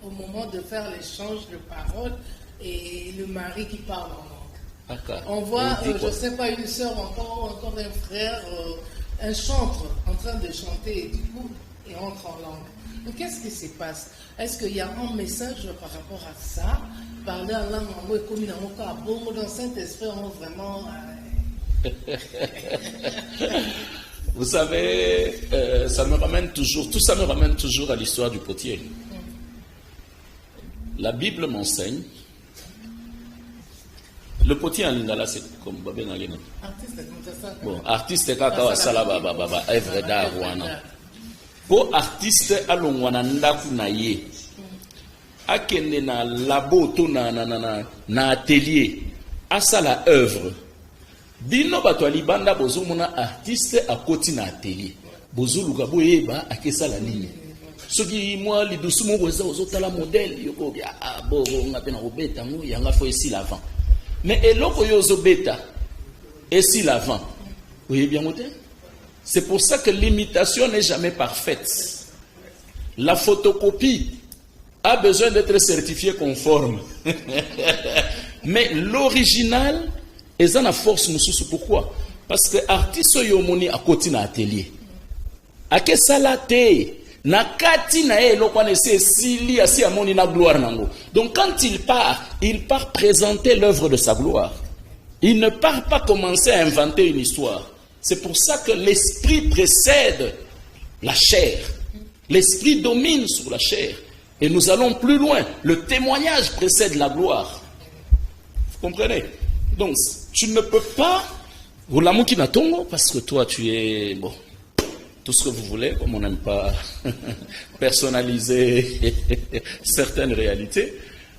au moment de faire l'échange de paroles et le mari qui parle en langue. On voit, je ne sais pas, une soeur, encore un frère, un chantre en train de chanter et du coup, il rentre en langue. Donc, qu'est-ce qui se passe? Est-ce qu'il y a un message par rapport à ça? Parler en langue en mot comme dans le Saint-Esprit, on vraiment.
Vous savez, ça me ramène toujours à l'histoire du potier. La Bible m'enseigne. Le potier en lingala, c'est comme Babé Nagena. Bon, artiste kaka wasala baba œuvre d'art wana. Pour artiste alongwana ndaku na ye. Akende na labo to na atelier. Asala œuvre. Bino bato libanda bozomona artiste akoti na atelier. Bozoluka boyeba akesala nini. Soki moi lidusu moko eza ozotala modèle yoko bia bo ngape na robeta ngo yanga fo esi l'avant. Mais eloko yo ozobeta esi l'avant. Voyez bien modèle. C'est pour ça que l'imitation n'est jamais parfaite. La photocopie a besoin d'être certifiée conforme. Mais l'original est en force mususu. Pourquoi? Parce que artiste yomoni a côté na atelier. Ake salate na kati na eloko na se sili asi amoni na gloire nango. Donc quand il part présenter l'œuvre de sa gloire. Il ne part pas commencer à inventer une histoire. C'est pour ça que l'esprit précède la chair. L'esprit domine sur la chair. Et nous allons plus loin. Le témoignage précède la gloire. Vous comprenez? Donc, tu ne peux pas, parce que toi, tu es, bon, tout ce que vous voulez, comme on n'aime pas personnaliser certaines réalités,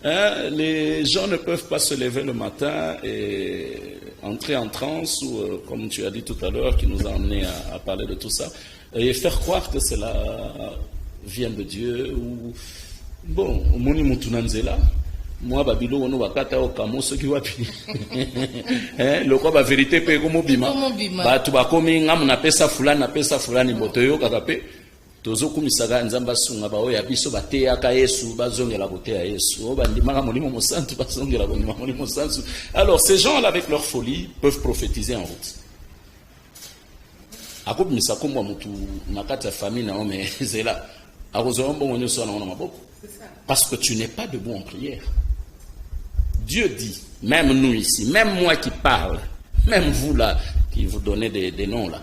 hein, les gens ne peuvent pas se lever le matin et entrer en transe, ou comme tu as dit tout à l'heure, qui nous a amené à parler de tout ça, et faire croire que c'est vient de Dieu ou bon, moni mutunanzela. Moi, babilo ono wakata okamo soki wapi. Le quoi ba vérité pe komo bima. Ba tu ba komi ngam na pesa fulani boto yo kakape. Tozo kumisaka nzamba sunga ba oya biso bateya ka Yesu bazongela boteya Yesu. O bandimaka molimo mosantu bazongela molimo mosantu. Alors ces gens là avec leur folie peuvent prophétiser en route. Akob misako mwa mutu nakati ya famille na ome zela. Akozo mbongo nyoso na maboko. Parce que tu n'es pas debout en prière. Dieu dit, même nous ici, même moi qui parle, même vous là, qui vous donnez des noms là,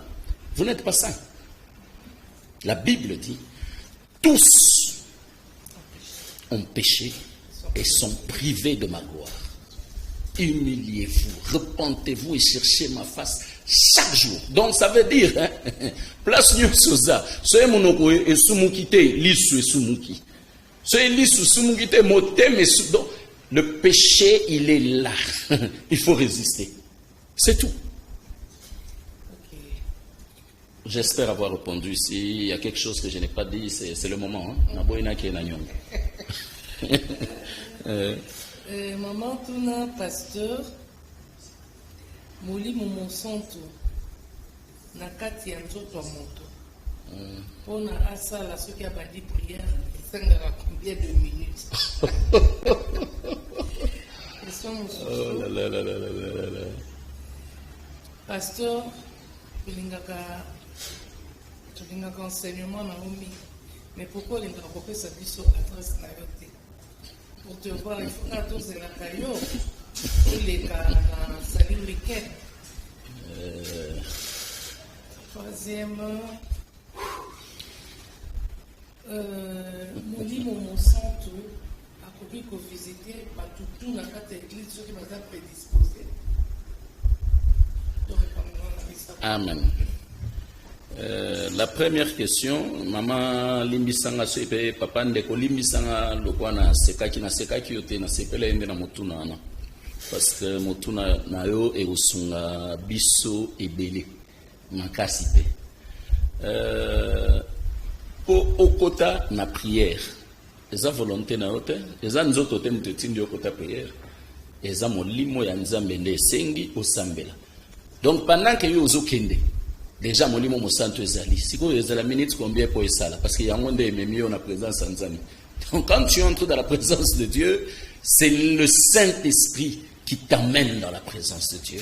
vous n'êtes pas saints. La Bible dit, tous ont péché et sont privés de ma gloire. Humiliez-vous, repentez-vous et cherchez ma face chaque jour. Donc ça veut dire, place nous soza, soyez monoko et soumukite, lisu et soumuki. Soyez lisu, soumukite, moté, mais donc, le péché, il est là. Il faut résister. C'est tout. Okay. J'espère avoir répondu. S'il y a quelque chose que je n'ai pas dit, c'est le moment.
Maman, tuna pasteur, moli momo santo, nakati ya nzoto moto. On a asala ceux qui a bandi prière, ça n'a combien de minutes? Oh là là là là là là. Pasteur, tu as enseignement na omi, mais pourquoi les gens copier sa biso adresse na yote? Pour te voir, il faut que tu aies la caillou. Il est dans salut week-end. Troisième. Moli momo santo akoki ko visiter batutu na kati église ceux qui baza prédisposé.
Amen. La première question, maman limbisanga sepe papa ndeko limbisanga lokwana sekaki na sekaki yote na sepela ende na motuna na parce que motuna na yo e usunga biso ebele makasi pe. Au kota na prière, eza volonté na yote, eza nzoto te mtetindi au kota prière, eza molimo ya nzambe nde sengi osambela. Donc pendant que yo ozokende, déjà molimo mosanto ezali. Siko ezala minute combien pour esala parce que yango nde ememi yo na présence ya nzambe. Donc quand tu entres dans la présence de Dieu, c'est le Saint-Esprit qui t'amène dans la présence de Dieu.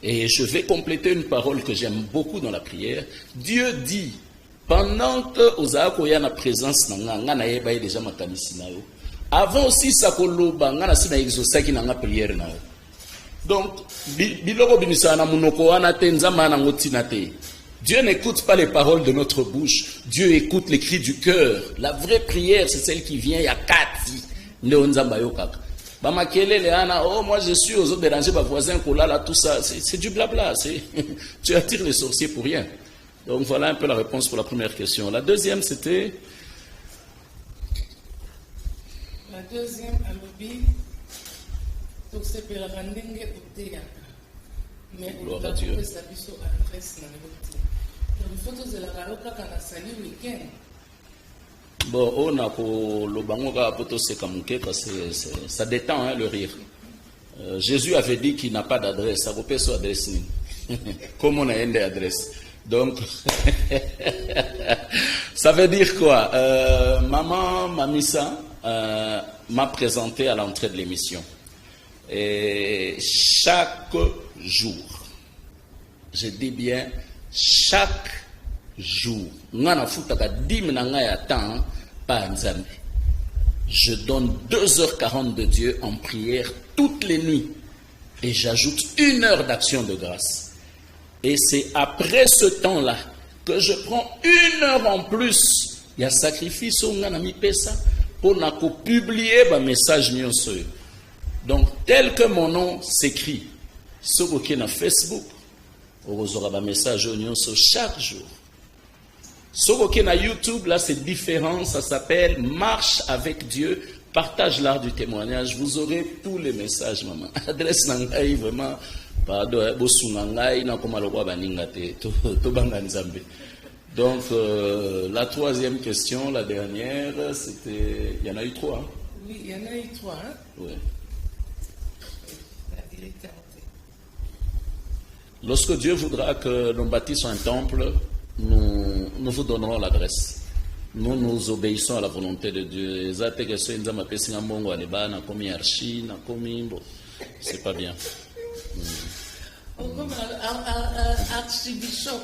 Et je vais compléter une parole que j'aime beaucoup dans la prière. Dieu dit pendant que ozako ya na présence na nga na yeba déjà makanisi na yo. Avant aussi ça koloba nga na sina exaucaki na nga prière na yo. Donc biloko binisa na munoko wana te nzamba na ngotina te. Dieu n'écoute pas les paroles de notre bouche. Dieu écoute les cris du cœur. La vraie prière, c'est celle qui vient ya kati. Nde nzamba yo kaka. Ba makelele ana oh moi je suis aux autres déranger ba voisin kolala tout ça, c'est du blabla, tu attires les sorciers pour rien. Donc voilà un peu la réponse pour la première question. La deuxième, c'était...
La deuxième, à l'objet, donc c'est pour la vending au théâtre. Mais on va trouver sa biso adresse dans le côté. Donc il faut que la baroque quand on a sali week-end.
Bon, on a pour le bangoka poto sekamuke parce que ça détend hein, le rire. Jésus avait dit qu'il n'a pas d'adresse. Ça vous sur adresse. Comme on a une adresse. Donc, ça veut dire quoi? Maman Mamissa m'a présenté à l'entrée de l'émission. Et chaque jour, je dis bien chaque jour, je donne 2h40 de Dieu en prière toutes les nuits. Et j'ajoute 1 heure d'action de grâce. Et c'est après ce temps-là que je prends 1 heure en plus. Il y a sacrifice au Nganami Pesa pour publier un message. Donc, tel que mon nom s'écrit sur Facebook, vous aurez un message chaque jour. Sur YouTube, là c'est différent, ça s'appelle Marche avec Dieu, partage l'art du témoignage. Vous aurez tous les messages, maman. Adresse Nangaï, vraiment. Donc, la troisième question, la dernière, c'était... Il y en a eu 3. Hein?
Oui, il y en a eu 3. Hein?
Oui.
Il est tenté.
Lorsque Dieu voudra que l'on bâtisse un temple, nous vous donnerons l'adresse. Nous obéissons à la volonté de Dieu. C'est pas bien.
Comme un archbishop.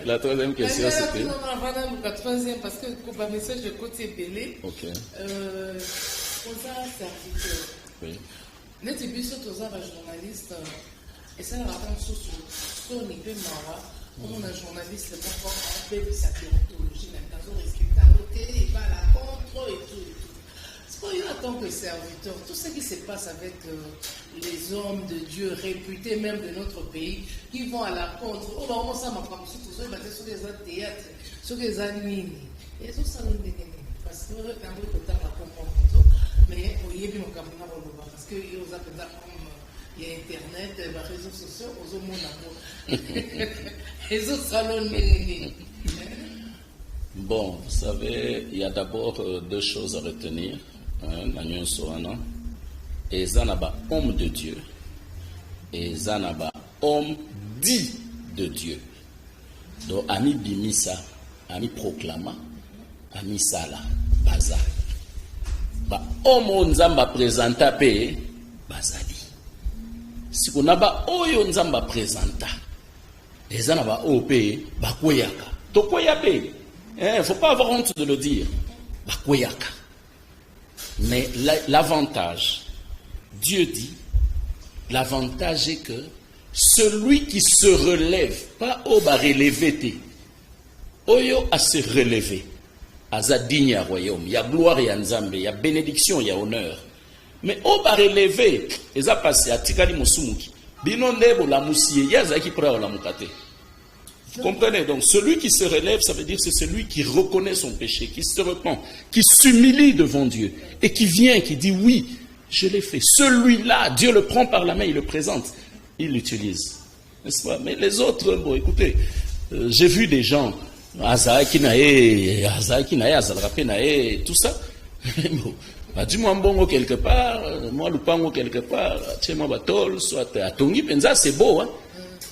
La troisième question, c'était...
La troisième, parce que le message de côté belé,
Ok.
aux serviteurs.
Oui.
Les débuts aux journalistes, et ça, la raconte sur le niveau mawa, on a journaliste, le bon on fait sa déontologie, la respectabilité, il va à la contre et tout. En tant que serviteur, tout ce qui se passe avec les hommes de Dieu réputés même de notre pays, qui vont à la contre. Oh, bah, on s'en m'a pas sur les théâtres, sur les animes. Et tout ça, nous dégaine. Parce que quand on peut la comprendre, mais il y a bien un cabinet parce que il y a il y a Internet, les réseaux sociaux, aux hommes les autres salons.
Bon, vous savez, il y a d'abord 2 choses à retenir. Et Zanaba, homme de Dieu, et Zanaba, homme dit de Dieu. Donc, Ami Bimisa, Ami Proclama, Ami Sala, Baza. Homme Nzamba présenta pe, Bazali. Si on a ba Oyo Nzamba présenta, et Zanaba Ope, Bakoyaka. Tokoyape, il ne faut pas avoir honte de le dire. Bakoyaka. Mais l'avantage, Dieu dit, l'avantage est que celui qui se relève, pas au bas relevé, oyo à se relever, à digne à royaume, il y a gloire, il y a nzambe, il y a bénédiction, il y a honneur. Mais au bas relevé, et ça passe à Tikali Mosumuki, binondebo la moussie, il y a zaki pra la mukate. Vous comprenez? Donc, celui qui se relève, ça veut dire c'est celui qui reconnaît son péché, qui se repent, qui s'humilie devant Dieu et qui vient, qui dit oui, je l'ai fait. Celui-là, Dieu le prend par la main, il le présente, il l'utilise. N'est-ce pas? Mais les autres, bon, écoutez, j'ai vu des gens, Azakinae, Azalrapenae, tout ça. Dis-moi bongo quelque part, moi lupango quelque part, tiens-moi batol, soit à Tongi, Penza, c'est beau, hein.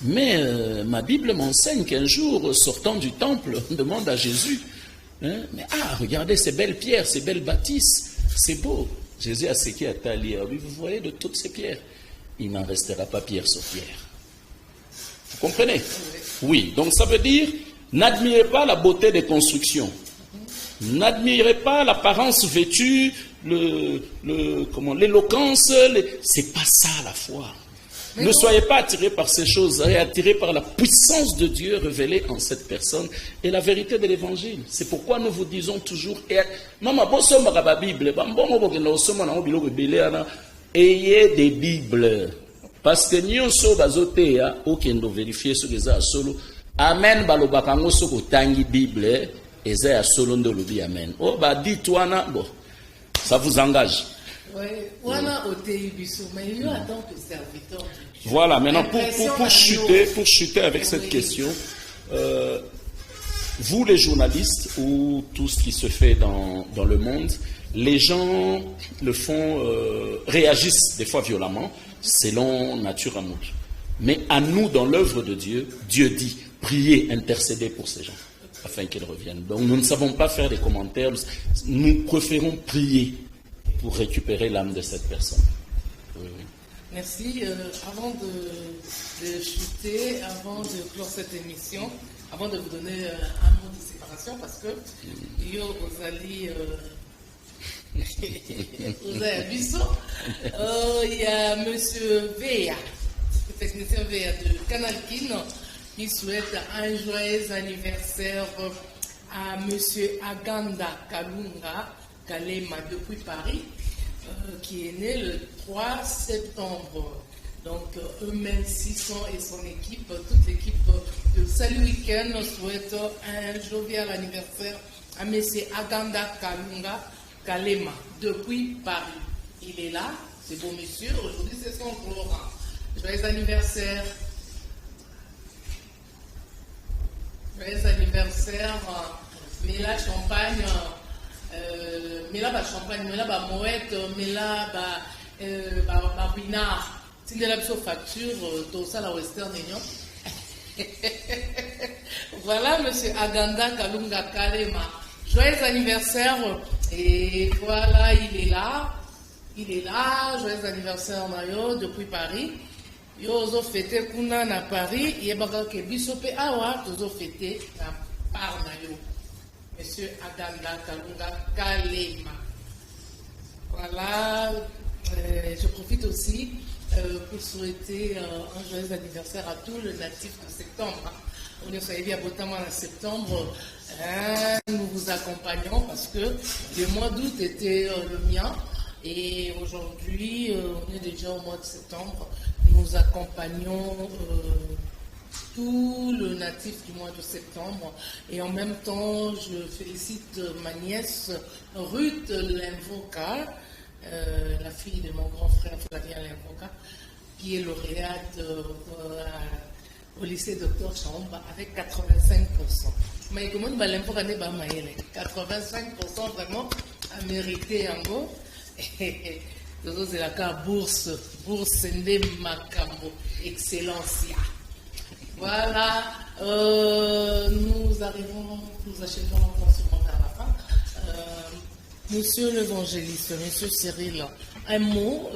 Mais ma Bible m'enseigne qu'un jour, sortant du temple, on demande à Jésus, hein, mais regardez ces belles pierres, ces belles bâtisses, c'est beau. Jésus a séqué à Talia, oui, vous voyez de toutes ces pierres, il n'en restera pas pierre sur pierre. Vous comprenez? Oui, donc ça veut dire, n'admirez pas la beauté des constructions, n'admirez pas l'apparence vêtue, l'éloquence, c'est pas ça la foi. Ne soyez pas attirés par ces choses, soyez attirés par la puissance de Dieu révélée en cette personne et la vérité de l'évangile. C'est pourquoi nous vous disons toujours, ayez des Bibles. Parce que nous sommes vérifier ce que ça solo. Amen, balobakango soko tangi Bible, et ça solo ndolobi amen. Oh, bah, dis-toi, bon, ça vous engage.
Oui, voilà, mais il y a tant que serviteur.
Voilà, maintenant pour chuter avec cette question, vous les journalistes ou tout ce qui se fait dans le monde, les gens le font, réagissent des fois violemment selon nature amour. Mais à nous, dans l'œuvre de Dieu, Dieu dit, priez, intercédez pour ces gens afin qu'ils reviennent. Donc nous ne savons pas faire des commentaires, nous préférons prier pour récupérer l'âme de cette personne. Oui, oui.
Merci. Avant de chuter, avant de clore cette émission, avant de vous donner un mot de séparation, parce que yo Osali, il y a Monsieur Véa, le technicien Véa de Canal Kin, qui souhaite un joyeux anniversaire à Monsieur Aganda Kalunga Kalema depuis Paris, qui est né le 3 septembre. Donc, eux-mêmes, 600 et son équipe, toute l'équipe de Salut Week-end, souhaite un jovial anniversaire à M. Aganda Kalunga Kalema depuis Paris. Il est là, c'est beau monsieur, aujourd'hui c'est son Florent. Joyeux anniversaire Joyeux anniversaire, mais la champagne, mais là, champagne, mais là, moët, mais là, pinard. Si la facture, tout ça, la Western Union. Voilà, monsieur Aganda Kalunga Kalema. Joyeux anniversaire. Et voilà, il est là. Il est là. Joyeux anniversaire, Mario, depuis Paris. Yo, ozo fêté kuna na Paris. Yebaka ke bisope awa, tozo fêté na par Mario. Monsieur Aganda Kalunga Kalema. Voilà. Je profite aussi pour souhaiter un joyeux anniversaire à tous les natifs de septembre. On est arrivé à Botama en septembre. Nous vous accompagnons parce que le mois d'août était le mien. Et aujourd'hui, on est déjà au mois de septembre. Nous accompagnons tout le natif du mois de septembre. Et en même temps, je félicite ma nièce Ruth Limvoka, la fille de mon grand frère Flavien Limvoka, qui est lauréate au lycée Dr Chaomba avec 85%. Mais comment on va l'imposer 85% vraiment à mériter en gros. C'est la bourse de Makambo, Excellencia. Voilà, nous achevons forcément vers la fin. Monsieur l'évangéliste, monsieur Cyril, un mot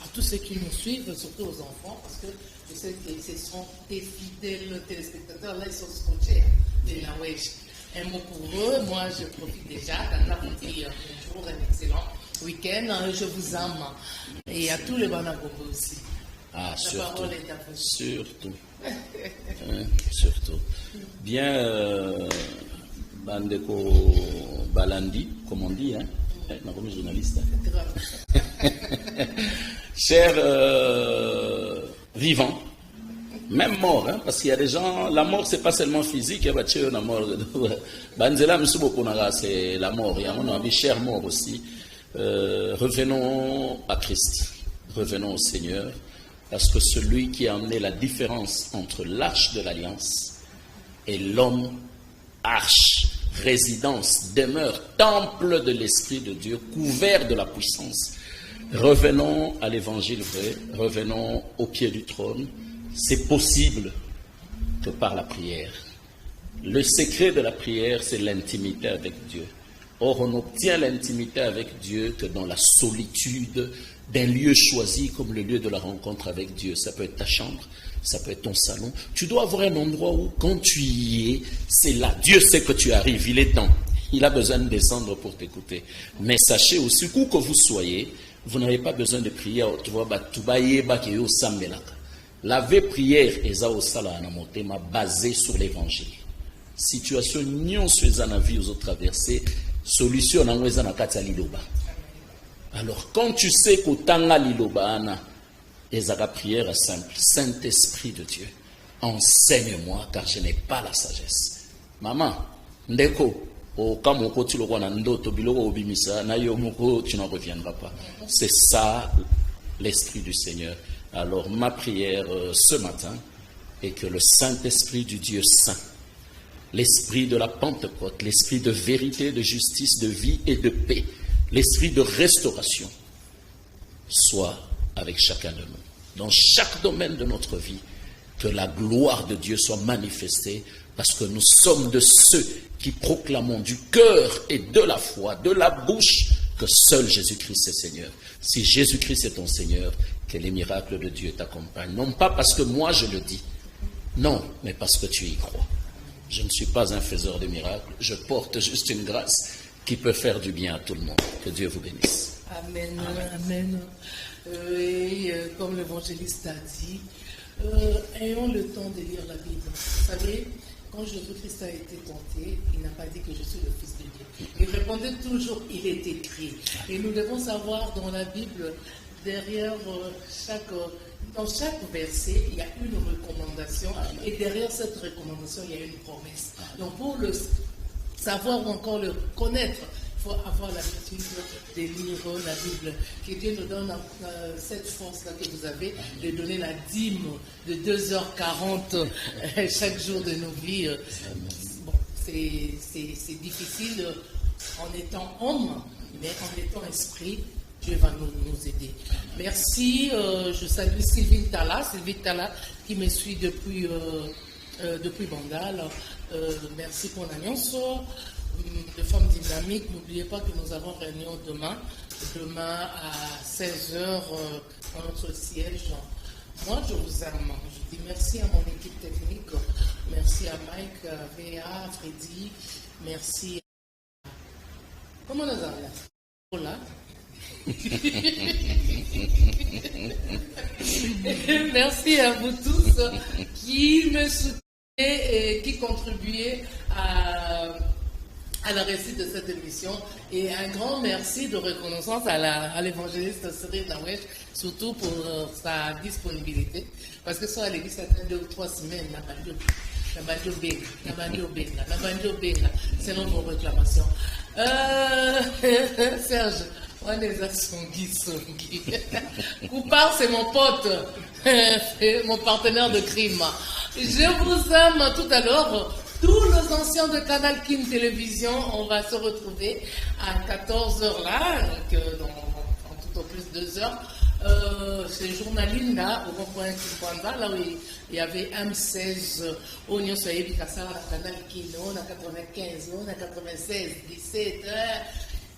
à tous ceux qui nous suivent, surtout aux enfants, parce que je sais que ce sont des fidèles téléspectateurs, là ils sont scotchés de la Wesh. Un mot pour eux, moi je profite déjà, dans la petite bonjour, un excellent week-end, je vous aime. Et à tous les Banagogo aussi.
Ah,
la
surtout.
Parole est à vous.
Surtout. Surtout. Bien, Bandeko Balandi, comme on dit, hein, comme journaliste. Chers vivants, même mort, hein, parce qu'il y a des gens, la mort c'est pas seulement physique, il y a la mort. C'est la mort, il y a mon avis, cher mort aussi. Revenons à Christ, revenons au Seigneur, parce que celui qui a amené la différence entre l'arche de l'alliance et l'homme, arche, résidence, demeure, temple de l'Esprit de Dieu, couvert de la puissance. Revenons à l'évangile vrai, revenons au pied du trône. C'est possible que par la prière. Le secret de la prière, c'est l'intimité avec Dieu. Or, on obtient l'intimité avec Dieu que dans la solitude d'un lieu choisi comme le lieu de la rencontre avec Dieu. Ça peut être ta chambre, ça peut être ton salon. Tu dois avoir un endroit où, quand tu y es, c'est là. Dieu sait que tu arrives, il est temps. Il a besoin de descendre pour t'écouter. Mais sachez aussi, où que vous soyez, vous n'avez pas besoin de prier. La vraie prière est basée sur l'évangile. Situation non sur la vie aux autres traversées, solution na liloba. Alors quand tu sais qu'au tanga liloba ezaka prière simple, Saint-Esprit de Dieu, enseigne-moi car je n'ai pas la sagesse. Maman, ndeko o kamoko tu lokwa na ndoto biloko obimisa na yo moko tu n'en reviendras pas. C'est ça l'Esprit du Seigneur. Alors ma prière ce matin est que le Saint-Esprit du Dieu Saint, l'Esprit de la Pentecôte, l'Esprit de vérité, de justice, de vie et de paix, l'Esprit de restauration soit avec chacun de nous. Dans chaque domaine de notre vie, que la gloire de Dieu soit manifestée parce que nous sommes de ceux qui proclamons du cœur et de la foi, de la bouche, que seul Jésus-Christ est Seigneur. Si Jésus-Christ est ton Seigneur, que les miracles de Dieu t'accompagnent. Non pas parce que moi je le dis, non, mais parce que tu y crois. Je ne suis pas un faiseur de miracles, je porte juste une grâce qui peut faire du bien à tout le monde. Que Dieu vous bénisse.
Amen, amen. Comme l'évangéliste a dit, ayons le temps de lire la Bible. Vous savez, quand Jésus-Christ a été tenté, il n'a pas dit que je suis le Fils de Dieu. Il répondait toujours, il est écrit. Et nous devons savoir dans la Bible, derrière dans chaque verset, il y a une recommandation. Et derrière cette recommandation, il y a une promesse. Donc pour le savoir ou encore le connaître, faut avoir l'habitude de lire la Bible. Que Dieu nous donne cette force-là que vous avez de donner la dîme de 2h40 chaque jour de nos vies. Bon, c'est difficile en étant homme, mais en étant esprit, Dieu va nous aider. Merci, je salue Sylvie Tala qui me suit depuis Bandal. Merci pour l'annonce de Femmes Dynamiques. N'oubliez pas que nous avons réunion demain à 16h dans notre siège. Moi, je vous aime. Je dis merci à mon équipe technique, merci à Mike, à Véa, Freddy, merci à... Comment nous allons? Voilà. Merci à vous tous qui me soutenez et qui contribuez à la réussite de cette émission, et un grand merci de reconnaissance à l'évangéliste Cyril Nawesh, surtout pour sa disponibilité, parce que soit à l'église, ça fait 2 ou 3 semaines, la banjo benga, selon vos réclamations. Serge, on est à Songi. Coupard, c'est mon pote, mon partenaire de crime. Je vous aime. Tout à l'heure, tous les anciens de Canal King Télévision, on va se retrouver à 14h là, en tout au plus 2 heures. C'est journaline là, au rond-point Kimpanda, là où il y avait M16, au Nyon Soyebi Kassara, la Canal King, on a 95, on a 96, 17,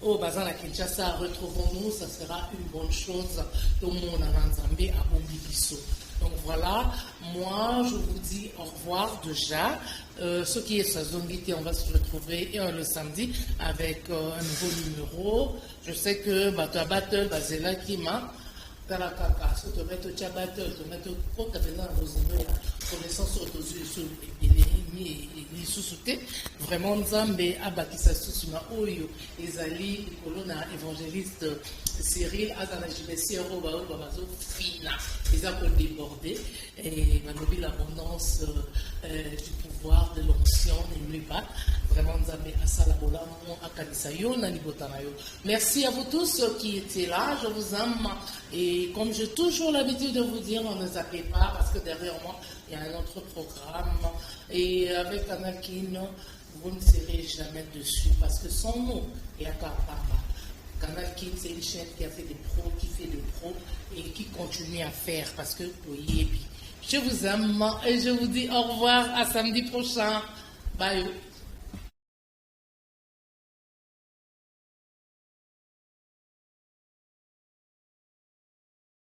au Bazan à Kinshasa, retrouvons-nous, ça sera une bonne chose. Tout le monde a Nzambé à Bombibiso. Donc voilà, moi je vous dis au revoir déjà. Ce qui est sa zone d'été, on va se retrouver le samedi avec un nouveau numéro. Je sais que Bato Battle, Bazela Kima, Tarakaka, ce que tu mets au Tchabattle, tu mets au Pont, tu as dans vos connaissances sur les sous-soutés. Vraiment, Nzambe, Abakisa Susuma, Oyo, Ezali, Colonna, évangéliste Cyril, Azana Jibesi, Robao, Babazo, Fina. Ils ont débordé et Manobi l'abondance du pouvoir, de l'onction, n'oublie pas. Vraiment, Nzambe Asalabola, Akadisayo, Nanibotanayo. Merci à vous tous qui étaient là, je vous aime. Et comme j'ai toujours l'habitude de vous dire, ne zappez pas parce que derrière moi, il y a un autre programme. Et avec Canal King, vous ne serez jamais dessus parce que sans nous, il y a Papa. Canal King, c'est une chaîne qui a fait des pros, qui fait des pros et qui continue à faire parce que je vous aime et je vous dis au revoir à samedi prochain. Bye.